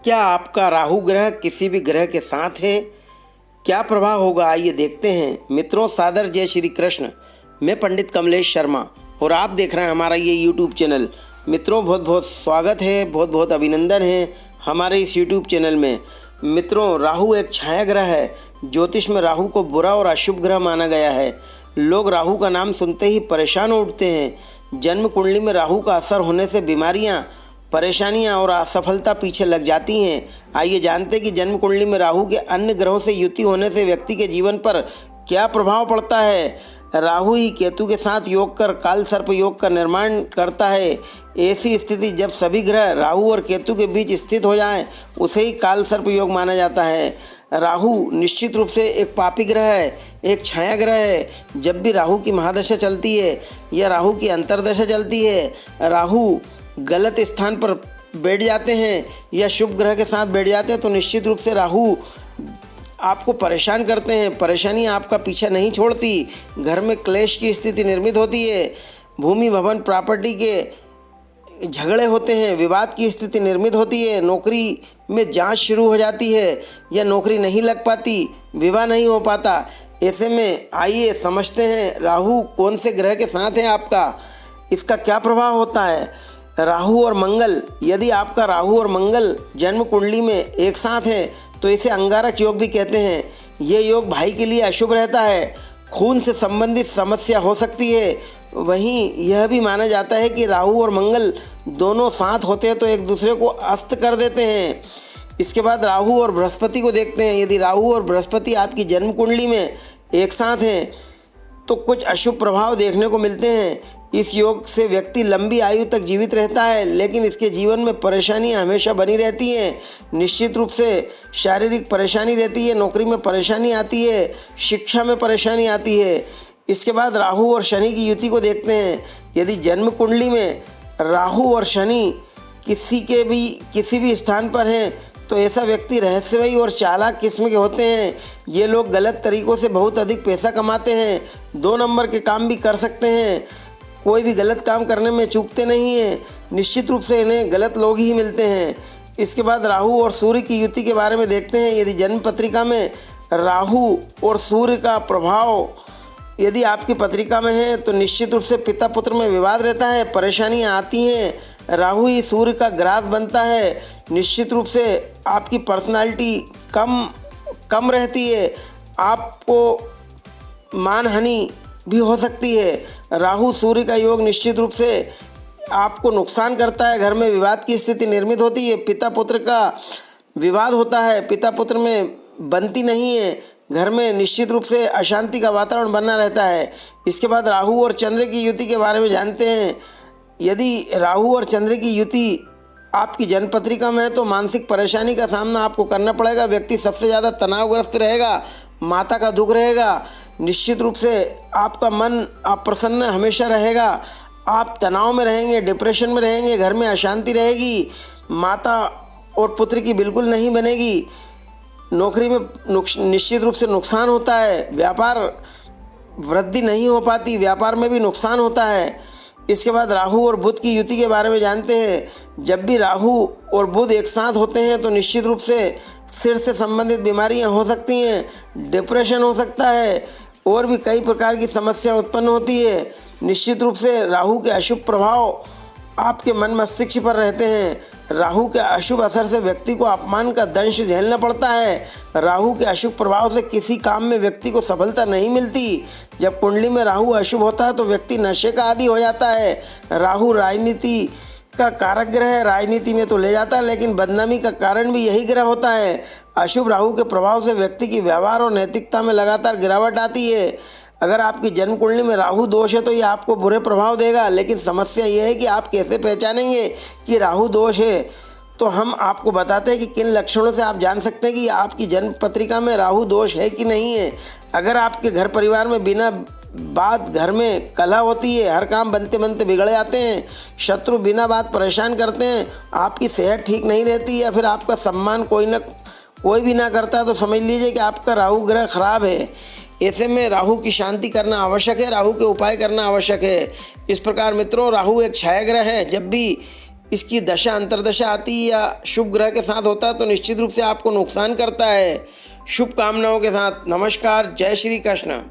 क्या आपका राहु ग्रह किसी भी ग्रह के साथ है? क्या प्रभाव होगा, आइए देखते हैं। मित्रों, सादर जय श्री कृष्ण। मैं पंडित कमलेश शर्मा और आप देख रहे हैं हमारा ये यूट्यूब चैनल। मित्रों, बहुत बहुत स्वागत है, बहुत बहुत अभिनंदन है हमारे इस यूट्यूब चैनल में। मित्रों, राहु एक छाया ग्रह है। ज्योतिष में राहु को बुरा और अशुभ ग्रह माना गया है। लोग राहु का नाम सुनते ही परेशान हो उठते हैं। जन्म कुंडली में राहु का असर होने से बीमारियां, परेशानियां और असफलता पीछे लग जाती हैं। आइए जानते हैं कि जन्म कुंडली में राहु के अन्य ग्रहों से युति होने से व्यक्ति के जीवन पर क्या प्रभाव पड़ता है। राहु ही केतु के साथ योग कर काल सर्प योग का निर्माण करता है। ऐसी स्थिति जब सभी ग्रह राहु और केतु के बीच स्थित हो जाएं, उसे ही काल सर्प योग माना जाता है। राहु निश्चित रूप से एक पापी ग्रह है, एक छाया ग्रह है। जब भी राहु की महादशा चलती है या राहु की अंतर्दशा चलती है, राहु गलत स्थान पर बैठ जाते हैं या शुभ ग्रह के साथ बैठ जाते हैं, तो निश्चित रूप से राहु आपको परेशान करते हैं। परेशानियां आपका पीछा नहीं छोड़ती। घर में क्लेश की स्थिति निर्मित होती है। भूमि भवन प्रॉपर्टी के झगड़े होते हैं। विवाद की स्थिति निर्मित होती है। नौकरी में जांच शुरू हो जाती है या नौकरी नहीं लग पाती, विवाह नहीं हो पाता। ऐसे में आइए समझते हैं राहु कौन से ग्रह के साथ है आपका, इसका क्या प्रभाव होता है। राहु और मंगल, यदि आपका राहु और मंगल जन्म कुंडली में एक साथ हैं तो इसे अंगारक योग भी कहते हैं। ये योग भाई के लिए अशुभ रहता है। खून से संबंधित समस्या हो सकती है। वहीं यह भी माना जाता है कि राहु और मंगल दोनों साथ होते हैं तो एक दूसरे को अस्त कर देते हैं। इसके बाद राहु और बृहस्पति को देखते हैं। यदि राहु और बृहस्पति आपकी जन्म कुंडली में एक साथ हैं तो कुछ अशुभ प्रभाव देखने को मिलते हैं। इस योग से व्यक्ति लंबी आयु तक जीवित रहता है, लेकिन इसके जीवन में परेशानियां हमेशा बनी रहती हैं। निश्चित रूप से शारीरिक परेशानी रहती है, नौकरी में परेशानी आती है, शिक्षा में परेशानी आती है। इसके बाद राहु और शनि की युति को देखते हैं। यदि जन्म कुंडली में राहु और शनि किसी भी स्थान पर हैं तो ऐसा व्यक्ति रहस्यमयी और चालाक किस्म के होते हैं। ये लोग गलत तरीक़ों से बहुत अधिक पैसा कमाते हैं। 2 नंबर के काम भी कर सकते हैं। कोई भी गलत काम करने में चूकते नहीं हैं। निश्चित रूप से इन्हें गलत लोग ही मिलते हैं। इसके बाद राहु और सूर्य की युति के बारे में देखते हैं। यदि जन्म पत्रिका में राहु और सूर्य का प्रभाव यदि आपकी पत्रिका में है तो निश्चित रूप से पिता पुत्र में विवाद रहता है, परेशानियां आती हैं। राहु ही सूर्य का ग्रास बनता है। निश्चित रूप से आपकी पर्सनालिटी कम रहती है। आपको मानहानि भी हो सकती है। राहु सूर्य का योग निश्चित रूप से आपको नुकसान करता है। घर में विवाद की स्थिति निर्मित होती है। पिता पुत्र का विवाद होता है, पिता पुत्र में बनती नहीं है। घर में निश्चित रूप से अशांति का वातावरण बना रहता है। इसके बाद राहु और चंद्र की युति के बारे में जानते हैं। यदि राहु और चंद्र की युति आपकी जन्म पत्रिका में है तो मानसिक परेशानी का सामना आपको करना पड़ेगा। व्यक्ति सबसे ज़्यादा तनावग्रस्त रहेगा, माता का दुख रहेगा। निश्चित रूप से आपका मन अप्रसन्न हमेशा रहेगा। आप तनाव में रहेंगे, डिप्रेशन में रहेंगे, घर में अशांति रहेगी, माता और पुत्र की बिल्कुल नहीं बनेगी। नौकरी में निश्चित रूप से नुकसान होता है। व्यापार वृद्धि नहीं हो पाती, व्यापार में भी नुकसान होता है। इसके बाद राहु और बुध की युति के बारे में जानते हैं। जब भी राहु और बुध एक साथ होते हैं तो निश्चित रूप से सिर से संबंधित बीमारियां हो सकती हैं, डिप्रेशन हो सकता है और भी कई प्रकार की समस्या उत्पन्न होती है। निश्चित रूप से राहु के अशुभ प्रभाव आपके मन मस्तिष्क पर रहते हैं। राहु के अशुभ असर से व्यक्ति को अपमान का दंश झेलना पड़ता है। राहु के अशुभ प्रभाव से किसी काम में व्यक्ति को सफलता नहीं मिलती। जब कुंडली में राहु अशुभ होता है तो व्यक्ति नशे का आदी हो जाता है। राहु राजनीति का कारक ग्रह है, राजनीति में तो ले जाता है, लेकिन बदनामी का कारण भी यही ग्रह होता है। अशुभ राहु के प्रभाव से व्यक्ति की व्यवहार और नैतिकता में लगातार गिरावट आती है। अगर आपकी जन्म कुंडली में राहु दोष है तो ये आपको बुरे प्रभाव देगा, लेकिन समस्या ये है कि आप कैसे पहचानेंगे कि राहु दोष है। तो हम आपको बताते हैं कि किन लक्षणों से आप जान सकते हैं कि आपकी जन्म पत्रिका में राहु दोष है कि नहीं है। अगर आपके घर परिवार में बिना बात घर में कलह होती है, हर काम बनते बनते बिगड़ जाते हैं, शत्रु बिना बात परेशान करते हैं, आपकी सेहत ठीक नहीं रहती या फिर आपका सम्मान कोई भी ना करता है, तो समझ लीजिए कि आपका राहु ग्रह खराब है। ऐसे में राहु की शांति करना आवश्यक है, राहु के उपाय करना आवश्यक है। इस प्रकार मित्रों, राहु एक छाया ग्रह है। जब भी इसकी दशा अंतर्दशा आती है या शुभ ग्रह के साथ होता है तो निश्चित रूप से आपको नुकसान करता है। शुभकामनाओं के साथ नमस्कार, जय श्री कृष्ण।